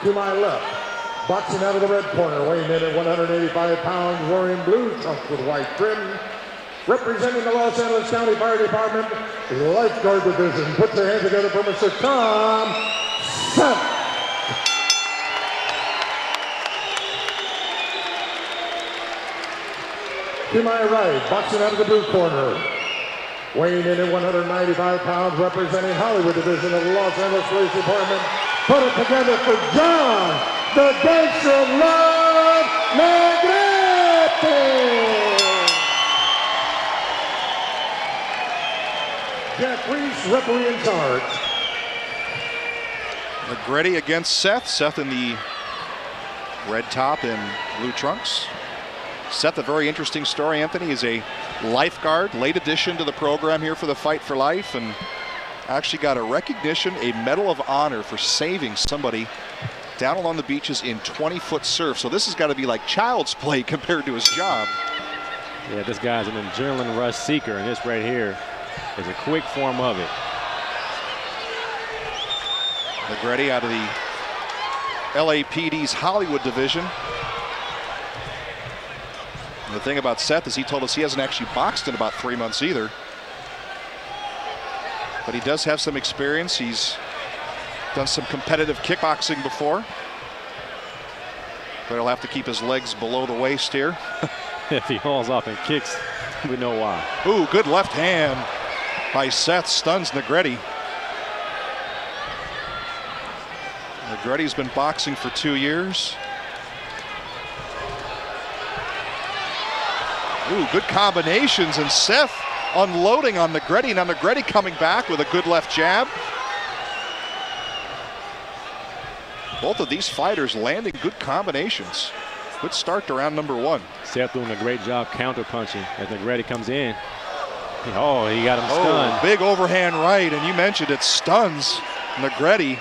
To my left, boxing out of the red corner, weighing in at 185 pounds, wearing blue trunks with white trim, representing the Los Angeles County Fire Department Lifeguard Division. Put your hands together for Mr. Tom Seth. To my right, boxing out of the blue corner, weighing in at 195 pounds, representing Hollywood Division of the Los Angeles Police Department. Put it together for John, the Gangster of Love, Negrete! Jack Reese, referee in charge. Negrete against Seth. Seth in the red top and blue trunks. Seth, a very interesting story, Anthony, is a lifeguard, late addition to the program here for the Fight for Life, and actually got a recognition, a Medal of Honor for saving somebody down along the beaches in 20-foot surf. So this has got to be like child's play compared to his job. Yeah, this guy's an adrenaline rush seeker, and this right here is a quick form of it. Negrete out of the LAPD's Hollywood division. And the thing about Seth is he told us he hasn't actually boxed in about 3 months either. But he does have some experience. He's done some competitive kickboxing before. But he'll have to keep his legs below the waist here. If he hauls off and kicks, we know why. Ooh, good left hand by Seth, stuns Negrete. Negrete's been boxing for 2 years. Ooh, good combinations, and Seth unloading on Negrete. Now Negrete coming back with a good left jab. Both of these fighters landing good combinations. Good start to round number one. Seth doing a great job counter-punching as Negrete comes in. Oh, he got him stunned. Oh, big overhand right, and you mentioned it stuns Negrete.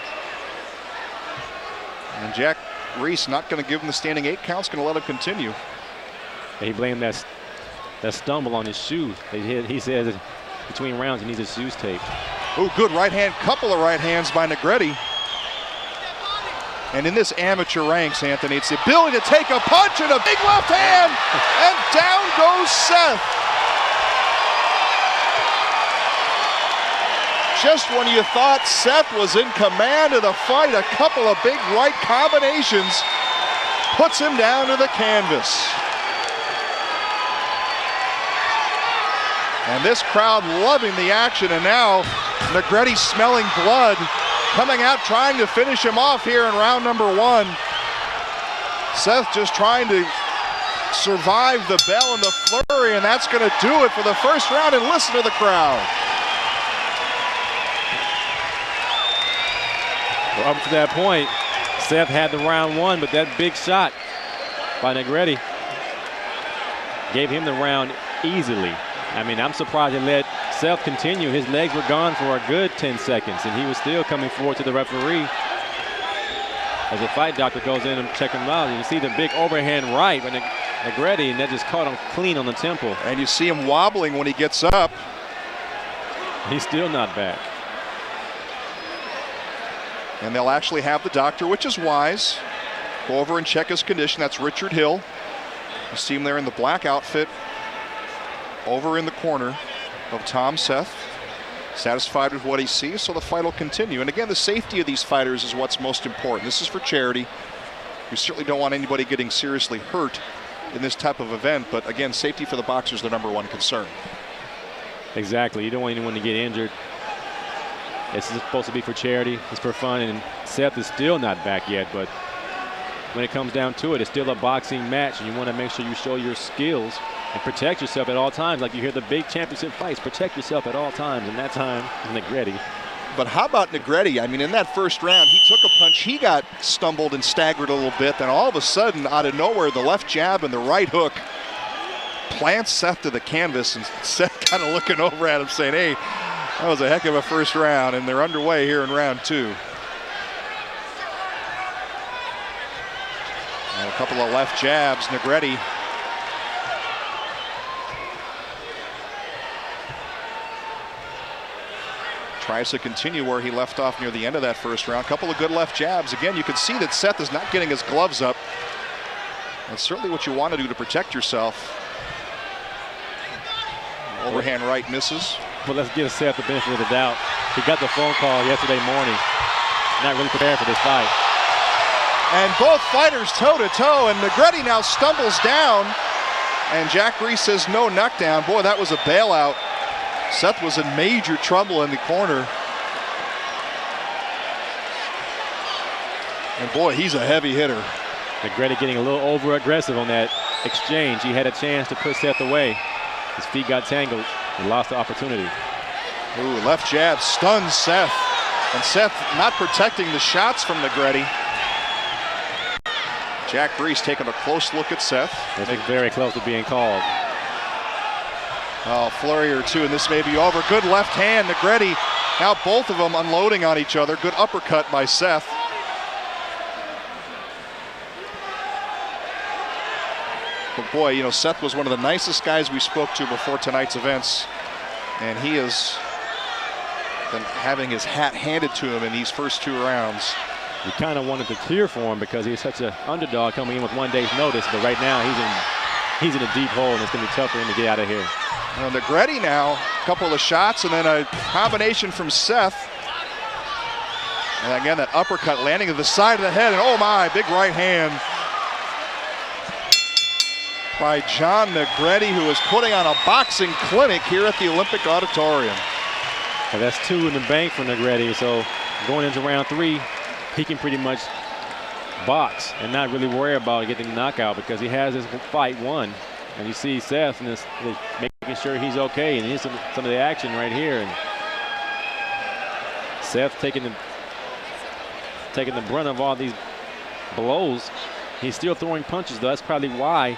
And Jack Reese not going to give him the standing 8 counts, going to let him continue. He blamed that stumble on his shoe. He says between rounds he needs his shoes taped. Oh, good right hand, couple of right hands by Negrete. And in this amateur ranks, Anthony, it's the ability to take a punch and a big left hand, and down goes Seth. Just when you thought Seth was in command of the fight, a couple of big right combinations puts him down to the canvas. And this crowd loving the action, and now Negrete smelling blood, coming out trying to finish him off here in round number one. Seth just trying to survive the bell and the flurry, and that's going to do it for the first round, and listen to the crowd. Well, up to that point, Seth had the round one, but that big shot by Negrete gave him the round easily. I mean, I'm surprised he let Seth continue. His legs were gone for a good 10 seconds, and he was still coming forward to the referee. As the fight doctor goes in and check him out, you see the big overhand right by Negrete, and that just caught him clean on the temple. And you see him wobbling when he gets up. He's still not back. And they'll actually have the doctor, which is wise, go over and check his condition. That's Richard Hill. You see him there in the black outfit, over in the corner of Tom Seth, satisfied with what he sees, so the fight will continue. And again, the safety of these fighters is what's most important. This is for charity. We certainly don't want anybody getting seriously hurt in this type of event, but again, safety for the boxers is the number one concern. Exactly. You don't want anyone to get injured. It's supposed to be for charity. It's for fun, and Seth is still not back yet, but when it comes down to it, it's still a boxing match, and you want to make sure you show your skills and protect yourself at all times. Like you hear the big championship fights, protect yourself at all times, and that time is Negrete. But how about Negrete? I mean, in that first round, he took a punch, he got stumbled and staggered a little bit, then all of a sudden, out of nowhere, the left jab and the right hook plants Seth to the canvas, and Seth kind of looking over at him saying, hey, that was a heck of a first round, and they're underway here in round two. And a couple of left jabs, Negrete. Tries to continue where he left off near the end of that first round. A couple of good left jabs. Again, you can see that Seth is not getting his gloves up. That's certainly what you want to do to protect yourself. Overhand right misses. Well, let's give Seth the benefit of the doubt. He got the phone call yesterday morning. Not really prepared for this fight. And both fighters toe-to-toe, and Negrete now stumbles down. And Jack Reese says no knockdown. Boy, that was a bailout. Seth was in major trouble in the corner. And boy, he's a heavy hitter. Negrete getting a little over-aggressive on that exchange. He had a chance to put Seth away. His feet got tangled. He lost the opportunity. Ooh, left jab stuns Seth. And Seth not protecting the shots from Negrete. Jack Reese taking a close look at Seth. This is very close to being called. Oh, flurry or two, and this may be over. Good left hand, Negrete. Now both of them unloading on each other. Good uppercut by Seth. But boy, you know, Seth was one of the nicest guys we spoke to before tonight's events. And he has been having his hat handed to him in these first 2 rounds. We kind of wanted to cheer for him because he's such an underdog coming in with 1 day's notice. But right now he's in a deep hole, and it's going to be tough for him to get out of here. Well, Negrete now, a couple of shots, and then a combination from Seth. And again, that uppercut landing to the side of the head, and oh my, big right hand by John Negrete, who is putting on a boxing clinic here at the Olympic Auditorium. Well, that's 2 in the bank for Negrete, so going into round 3, he can pretty much box and not really worry about getting the knockout because he has his fight won. And you see Seth and this, making sure he's okay, and here's some of the action right here. And Seth taking the brunt of all these blows. He's still throwing punches, though. That's probably why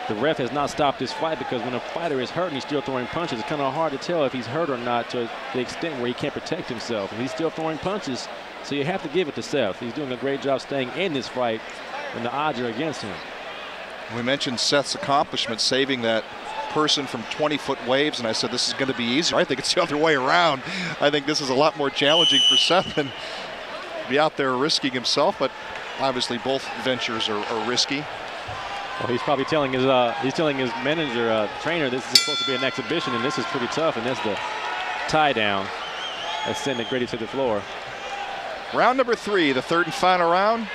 the ref has not stopped this fight, because when a fighter is hurt and he's still throwing punches, it's kind of hard to tell if he's hurt or not to the extent where he can't protect himself. And he's still throwing punches, so you have to give it to Seth. He's doing a great job staying in this fight when the odds are against him. We mentioned Seth's accomplishment, saving that person from 20-foot waves, and I said this is going to be easier. I think it's the other way around. I think this is a lot more challenging for Seth than be out there risking himself, but obviously both ventures are risky. Well, he's probably telling his manager, trainer, this is supposed to be an exhibition, and this is pretty tough, and that's the tie down that's sending Negrete to the floor. Round number 3, the 3rd and final round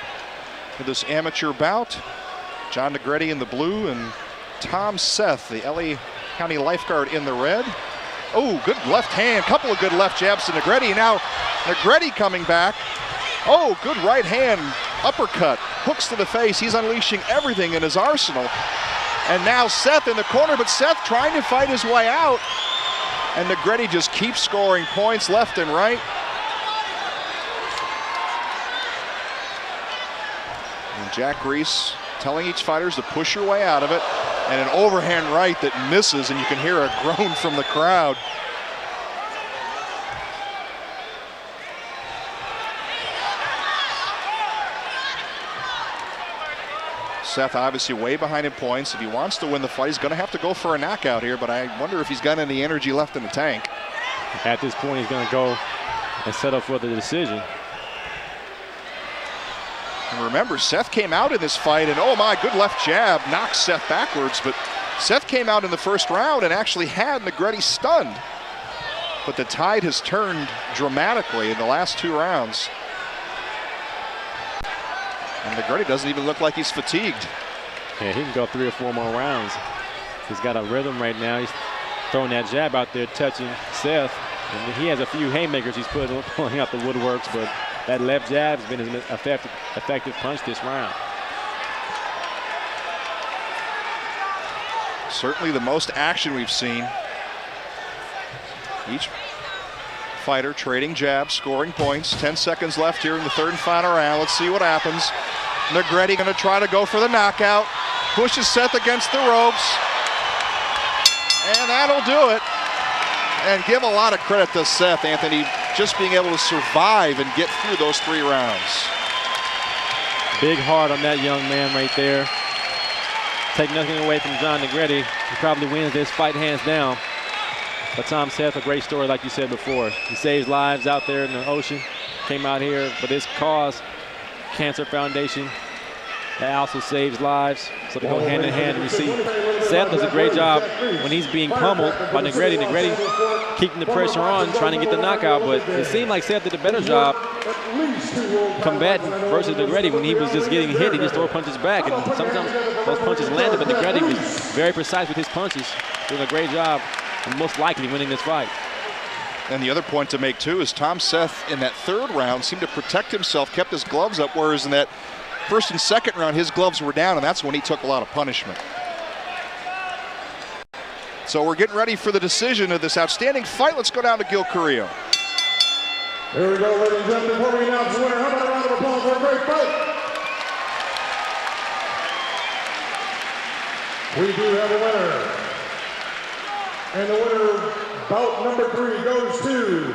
of this amateur bout. John Negrete in the blue and Tom Seth, the LA County lifeguard, in the red. Oh, good left hand, couple of good left jabs to Negrete. Now Negrete coming back. Oh, good right hand, uppercut, hooks to the face. He's unleashing everything in his arsenal. And now Seth in the corner, but Seth trying to fight his way out. And Negrete just keeps scoring points left and right. And Jack Reese telling each fighter to push your way out of it. And an overhand right that misses, and you can hear a groan from the crowd. Seth obviously way behind in points. If he wants to win the fight, he's going to have to go for a knockout here, but I wonder if he's got any energy left in the tank. At this point, he's going to go and settle for the decision. And remember, Seth came out in this fight, and oh my, good left jab knocks Seth backwards, but Seth came out in the first round and actually had Negrete stunned. But the tide has turned dramatically in the last 2 rounds. And Negrete doesn't even look like he's fatigued. Yeah, he can go 3 or 4 more rounds. He's got a rhythm right now. He's throwing that jab out there, touching Seth. And he has a few haymakers he's pulling out the woodworks, but that left jab has been his effective punch this round. Certainly the most action we've seen. Each fighter trading jabs, scoring points. 10 seconds left here in the 3rd and final round. Let's see what happens. Negrete going to try to go for the knockout. Pushes Seth against the ropes. And that'll do it. And give a lot of credit to Seth, Anthony, just being able to survive and get through those 3 rounds. Big heart on that young man right there. Take nothing away from John Negrete. He probably wins this fight hands down. But Tom Seth, a great story, like you said before. He saves lives out there in the ocean. Came out here for this cause, Cancer Foundation. That also saves lives. So they go hand in hand. And we see Seth does a great job when he's being pummeled by Negrete. Negrete keeping the pressure on, trying to get the knockout. But it seemed like Seth did a better job combating versus Negrete. When he was just getting hit, he just throw punches back. And sometimes those punches landed, but Negrete was very precise with his punches. Doing a great job and most likely winning this fight. And the other point to make, too, is Tom Seth in that third round seemed to protect himself, kept his gloves up, whereas in that first and second round, his gloves were down, and that's when he took a lot of punishment. So we're getting ready for the decision of this outstanding fight. Let's go down to Gil Carrillo. Here we go, ladies and gentlemen. Before we announce the winner, how about a round of applause for a great fight? We do have a winner. And the winner, bout number 3, goes to